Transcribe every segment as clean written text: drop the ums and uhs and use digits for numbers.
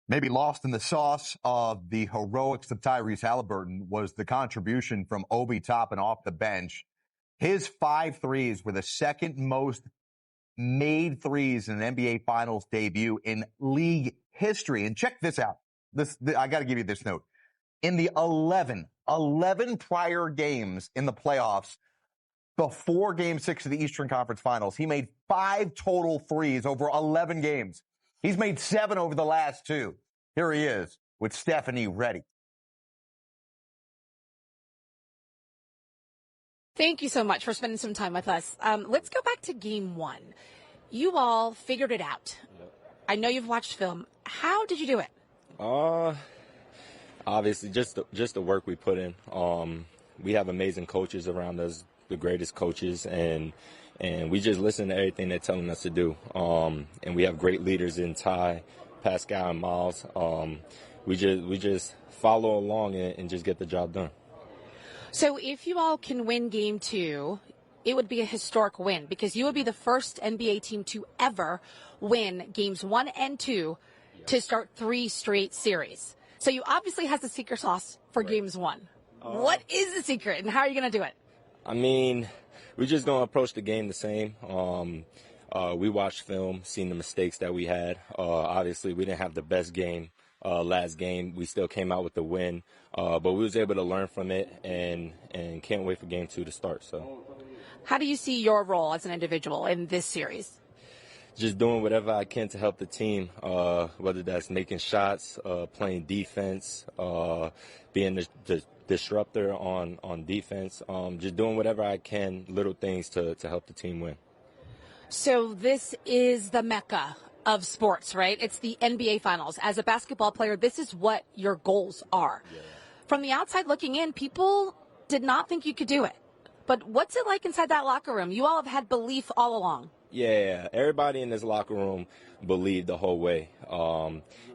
Maybe lost in the sauce of the heroics of Tyrese Halliburton was the contribution from Obi Toppin off the bench. His 5 threes were the second most made threes in an NBA Finals debut in league history. And check this out. I got to give you this note. In the 11 prior games in the playoffs before Game 6 of the Eastern Conference Finals, he made 5 total threes over 11 games. He's made 7 over the last 2. Here he is with Stephanie ready. Thank you so much for spending some time with us. Let's go back to Game 1. You all figured it out. Yep. I know you've watched film. How did you do it? Obviously, just the work we put in. We have amazing coaches around us, the greatest coaches, and we just listen to everything they're telling us to do. And we have great leaders in Ty, Pascal, and Miles. We just follow along and just get the job done. So if you all can win Game 2, it would be a historic win because you would be the first NBA team to ever win Games 1 and 2 to start 3 straight series. So you obviously have the secret sauce for right. Games 1. What is the secret and how are you going to do it? I mean, we're just going to approach the game the same. We watched film, seen the mistakes that we had. Obviously, we didn't have the best game last game. We still came out with the win, but we was able to learn from it and can't wait for Game 2 to start. So, how do you see your role as an individual in this series? Just doing whatever I can to help the team, whether that's making shots, playing defense, being the disruptor on defense, just doing whatever I can, little things to help the team win. So this is the mecca of sports, right? It's the NBA Finals. As a basketball player, this is what your goals are. Yeah. From the outside looking in, people did not think you could do it. But what's it like inside that locker room? You all have had belief all along. Yeah, everybody in this locker room believed the whole way,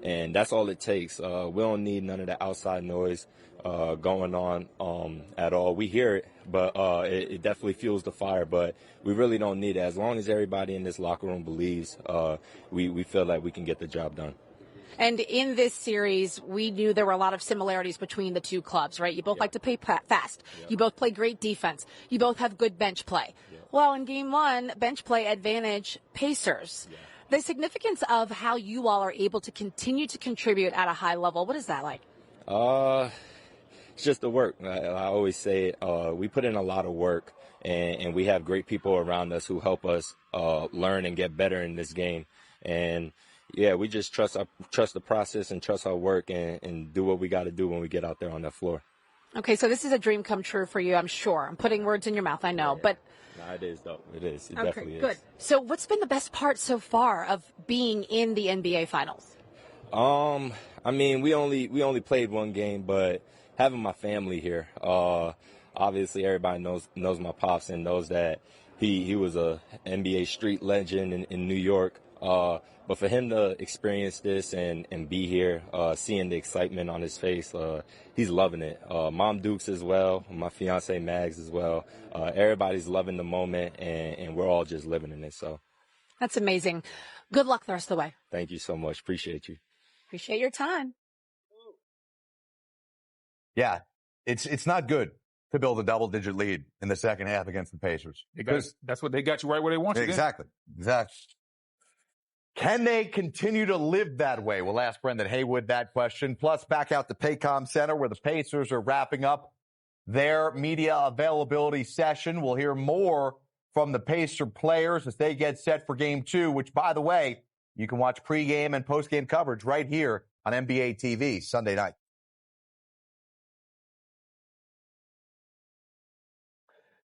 and that's all it takes. We don't need none of the outside noise going on at all. We hear it, but it definitely fuels the fire, but we really don't need it. As long as everybody in this locker room believes, we feel like we can get the job done. And in this series, we knew there were a lot of similarities between the two clubs, right? You both like to play fast. You both play great defense. You both have good bench play. Well, in Game 1, bench play advantage Pacers. The significance of how you all are able to continue to contribute at a high level, what is that like? It's just the work. I always say it. We put in a lot of work, and we have great people around us who help us learn and get better in this game. And yeah, we just trust the process and trust our work and do what we got to do when we get out there on that floor. Okay, so this is a dream come true for you, I'm sure. I'm putting words in your mouth, I know, but... No, it is, though. It is. It okay, definitely is. Good. So what's been the best part so far of being in the NBA Finals? I mean, we only played one game, but having my family here, obviously everybody knows my pops and knows that he was a NBA street legend in New York. But for him to experience this and be here, seeing the excitement on his face, he's loving it. Mom Dukes as well, my fiance Mags as well. Everybody's loving the moment, and we're all just living in it. So that's amazing. Good luck the rest of the way. Thank you so much. Appreciate you. Appreciate your time. Yeah, it's not good to build a double-digit lead in the second half against the Pacers. That's what they got you right where they want you. Exactly. Can they continue to live that way? We'll ask Brendan Haywood that question. Plus, back out to Paycom Center where the Pacers are wrapping up their media availability session. We'll hear more from the Pacer players as they get set for Game 2, which, by the way, you can watch pregame and postgame coverage right here on NBA TV Sunday night.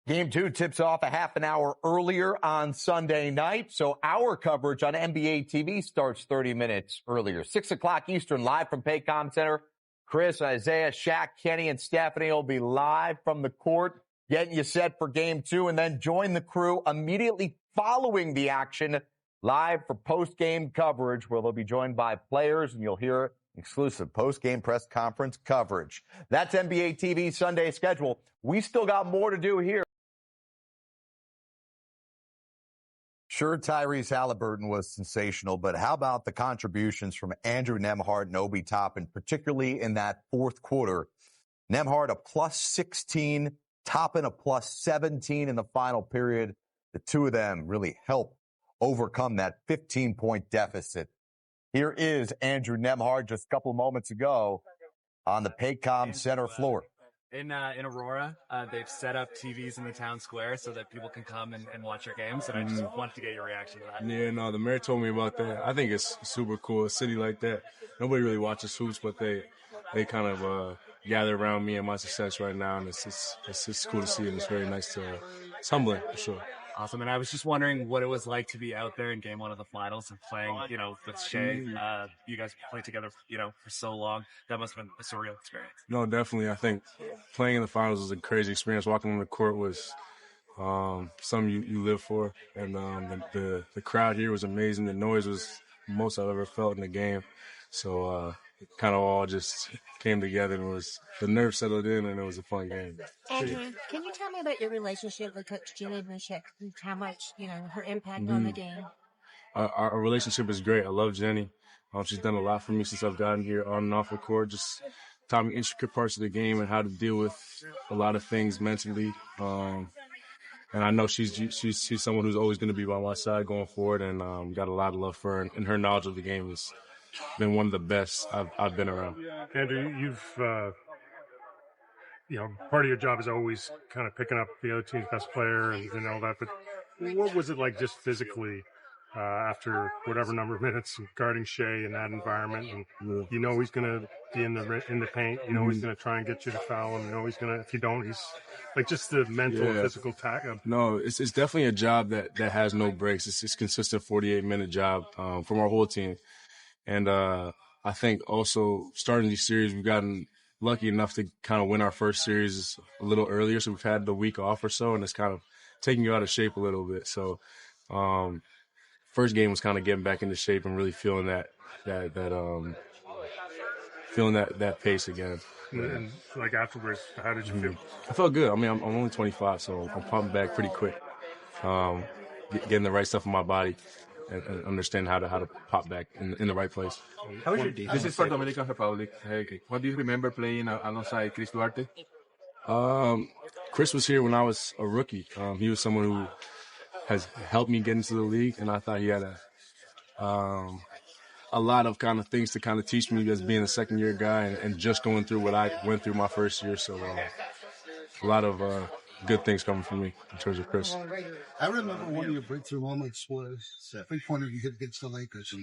Game 2 tips off a half an hour earlier on Sunday night, so our coverage on NBA TV starts 30 minutes earlier. 6 o'clock Eastern, live from Paycom Center. Chris, Isaiah, Shaq, Kenny, and Stephanie will be live from the court, getting you set for Game 2, and then join the crew immediately following the action, live for post-game coverage, where they'll be joined by players, and you'll hear exclusive post-game press conference coverage. That's NBA TV Sunday schedule. We still got more to do here. Sure, Tyrese Halliburton was sensational, but how about the contributions from Andrew Nembhard and Obi Toppin, particularly in that fourth quarter? Nembhard a plus 16, Toppin a plus 17 in the final period. The two of them really helped overcome that 15-point deficit. Here is Andrew Nembhard just a couple of moments ago on the Paycom Center floor. In Aurora, they've set up TVs in the town square so that people can come and watch your games, and I just wanted to get your reaction to that. Yeah, no, the mayor told me about that. I think it's super cool. A city like that, nobody really watches hoops, but they kind of gather around me and my success right now, and it's cool to see, and it's very nice to. It's humbling for sure. Awesome, and I was just wondering what it was like to be out there in Game 1 of the finals and playing, with Shea. You guys played together, for so long. That must have been a surreal experience. No, definitely. I think playing in the finals was a crazy experience. Walking on the court was something you live for, and the crowd here was amazing. The noise was the most I've ever felt in a game. So it kind of all just came together, and the nerves settled in, and it was a fun game. Andrew, can you tell me about your relationship with Coach Julie Boucher and how much, her impact on the game? Our relationship is great. I love Jenny. She's done a lot for me since I've gotten here on and off the court, just taught me intricate parts of the game and how to deal with a lot of things mentally. And I know she's someone who's always going to be by my side going forward, and got a lot of love for her, and her knowledge of the game has been one of the best I've been around. Andrew, you've part of your job is always kind of picking up the other team's best player and all that. But what was it like just physically after whatever number of minutes guarding Shea in that environment? And he's going to be in the paint. He's going to try and get you to foul him. He's going to, if you don't, he's like just the mental and physical No, it's definitely a job that has no breaks. It's consistent 48-minute job from our whole team. And I think also starting these series, we've gotten lucky enough to kind of win our first series a little earlier. So we've had the week off or so, and it's kind of taking you out of shape a little bit. So first game was kind of getting back into shape and really feeling that pace again. And like afterwards, how did you feel? I felt good. I mean, I'm only 25, so I'm pumping back pretty quick. Getting the right stuff in my body. And understand how to pop back in the right place. How is your defense? This is for Dominican Republic. What do you remember playing alongside Chris Duarte? Chris was here when I was a rookie. He was someone who has helped me get into the league, and I thought he had a lot of kind of things to kind of teach me as being a second-year guy and just going through what I went through my first year. So a lot of good things coming from me in terms of Chris. I remember one of your breakthrough moments was a three-pointer you hit against the Lakers.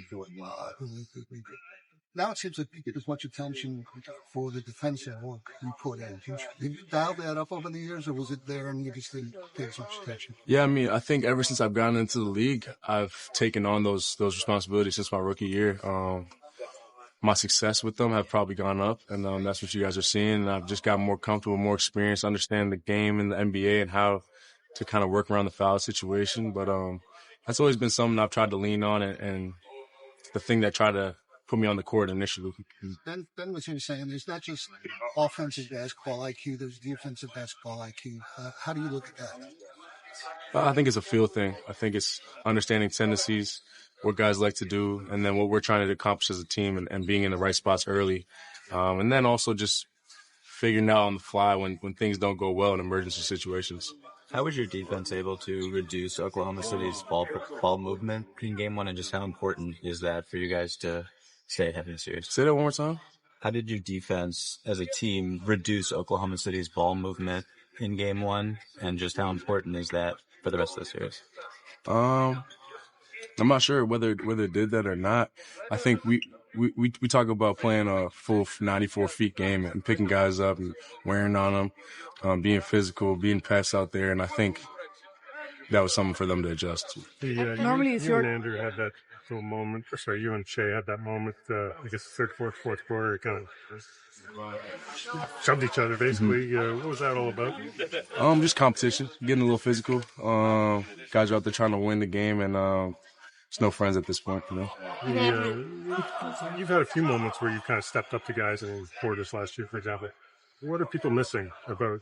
Now it seems like you get as much attention for the defensive work you put in. Did you dial that up over the years, or was it there and you just didn't pay as much attention? Yeah, I mean, I think ever since I've gotten into the league, I've taken on those responsibilities since my rookie year. My success with them have probably gone up, and that's what you guys are seeing. And I've just gotten more comfortable, more experience, understanding the game in the NBA and how to kind of work around the foul situation. But that's always been something I've tried to lean on, and the thing that tried to put me on the court initially. Ben was here saying there's not just offensive basketball IQ, there's defensive basketball IQ. How do you look at that? I think it's a feel thing. I think it's understanding tendencies, what guys like to do, and then what we're trying to accomplish as a team and being in the right spots early. And then also just figuring out on the fly when things don't go well in emergency situations. How was your defense able to reduce Oklahoma City's ball movement in Game 1, and just how important is that for you guys to stay ahead in the series? Say that one more time. How did your defense as a team reduce Oklahoma City's ball movement in Game 1, and just how important is that for the rest of the series? I'm not sure whether it did that or not. I think we talk about playing a full 94 feet game and picking guys up and wearing on them, being physical, being pests out there, and I think that was something for them to adjust to. Normally, you and Andrew had that little moment. Sorry, you and Shea had that moment. I guess third, fourth quarter, you kind of shoved each other basically. Mm-hmm. What was that all about? Just competition, getting a little physical. Guys are out there trying to win the game, and it's no friends at this point, You've had a few moments where you kind of stepped up to guys in Portis last year, for example. What are people missing about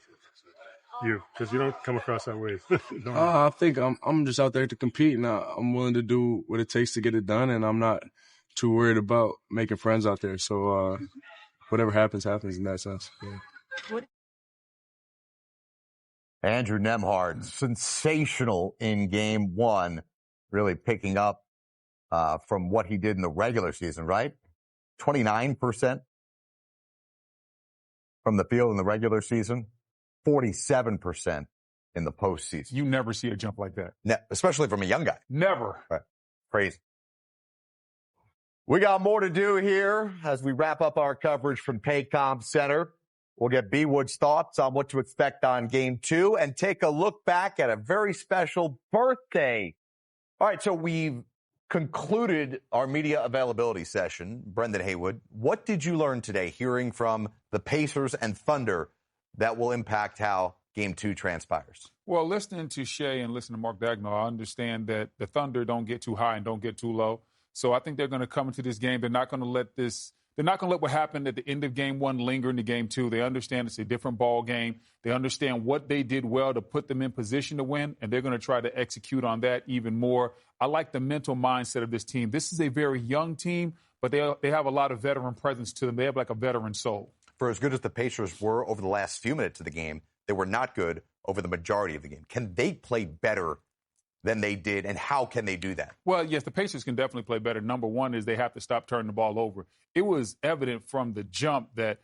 you? Because you don't come across that way. I think I'm just out there to compete, and I'm willing to do what it takes to get it done, and I'm not too worried about making friends out there. So whatever happens in that sense. Yeah. Andrew Nembhard, sensational in game one, really picking up from what he did in the regular season, right? 29% from the field in the regular season, 47% in the postseason. You never see a jump like that. Especially from a young guy. Never. Right. Crazy. We got more to do here as we wrap up our coverage from Paycom Center. We'll get B. Wood's thoughts on what to expect on game two and take a look back at a very special birthday. All right, so we've concluded our media availability session. Brendan Haywood, what did you learn today hearing from the Pacers and Thunder that will impact how game two transpires? Well, listening to Shea and listening to Mark Dagnall, I understand that the Thunder don't get too high and don't get too low. So I think they're going to come into this game. They're not going to let what happened at the end of game one linger into game two. They understand it's a different ball game. They understand what they did well to put them in position to win, and they're going to try to execute on that even more. I like the mental mindset of this team. This is a very young team, but they have a lot of veteran presence to them. They have like a veteran soul. For as good as the Pacers were over the last few minutes of the game, they were not good over the majority of the game. Can they play better than they did, and how can they do that? Well, yes, the Pacers can definitely play better. Number one is they have to stop turning the ball over. It was evident from the jump that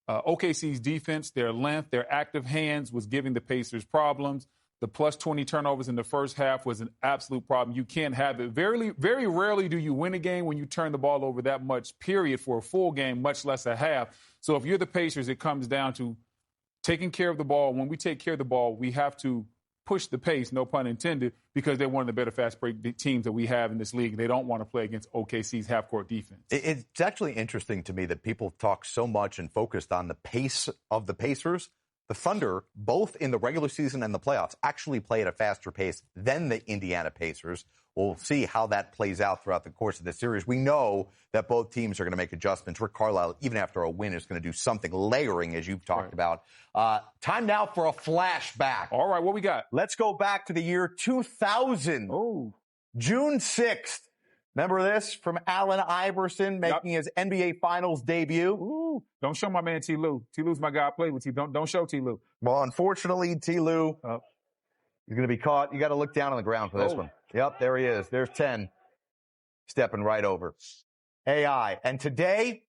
OKC's defense, their length, their active hands was giving the Pacers problems. The plus 20 turnovers in the first half was an absolute problem. You can't have it. Very, very rarely do you win a game when you turn the ball over that much, period, for a full game, much less a half. So if you're the Pacers, it comes down to taking care of the ball. When we take care of the ball, we have to push the pace, no pun intended, because they're one of the better fast break teams that we have in this league. They don't want to play against OKC's half-court defense. It's actually interesting to me that people talk so much and focused on the pace of the Pacers. The Thunder, both in the regular season and the playoffs, actually play at a faster pace than the Indiana Pacers. We'll see how that plays out throughout the course of the series. We know that both teams are going to make adjustments. Rick Carlisle, even after a win, is going to do something, layering, as you've talked about. Time now for a flashback. All right, what we got? Let's go back to the year 2000. Oh. June 6th. Remember this? From Allen Iverson making his NBA Finals debut. Ooh. Don't show my man T. Lue. T. Lue's my guy. I played with T. Don't show T. Lue. Well, unfortunately, T. Lue, he's going to be caught. You got to look down on the ground for this one. Yep, there he is. There's 10. Stepping right over. AI. And today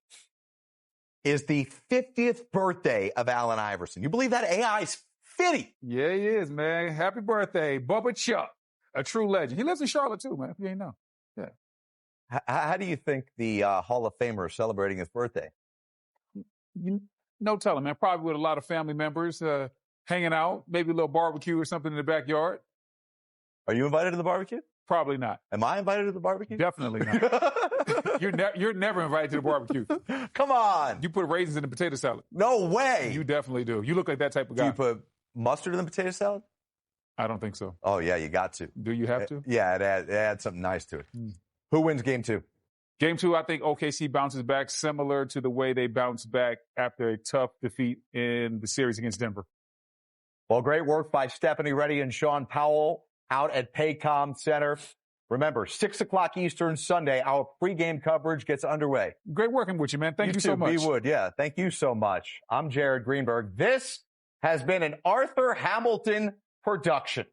is the 50th birthday of Allen Iverson. You believe that? AI's 50. Yeah, he is, man. Happy birthday, Bubba Chuck. A true legend. He lives in Charlotte, too, man, if you ain't know. Yeah. How do you think the Hall of Famer is celebrating his birthday? No telling, man. Probably with a lot of family members hanging out, maybe a little barbecue or something in the backyard. Are you invited to the barbecue? Probably not. Am I invited to the barbecue? Definitely not. You're never invited to the barbecue. Come on. You put raisins in the potato salad. No way. You definitely do. You look like that type of guy. Do you put mustard in the potato salad? I don't think so. Oh, yeah, you got to. Do you have to? Yeah, it adds something nice to it. Who wins game two? Game two, I think OKC bounces back similar to the way they bounced back after a tough defeat in the series against Denver. Well, great work by Stephanie Reddy and Sean Powell out at Paycom Center. Remember, 6 o'clock Eastern Sunday, our pregame coverage gets underway. Great working with you, man. Thank you so much. B. Wood, yeah. Thank you so much. I'm Jared Greenberg. This has been an Arthur Hamilton production.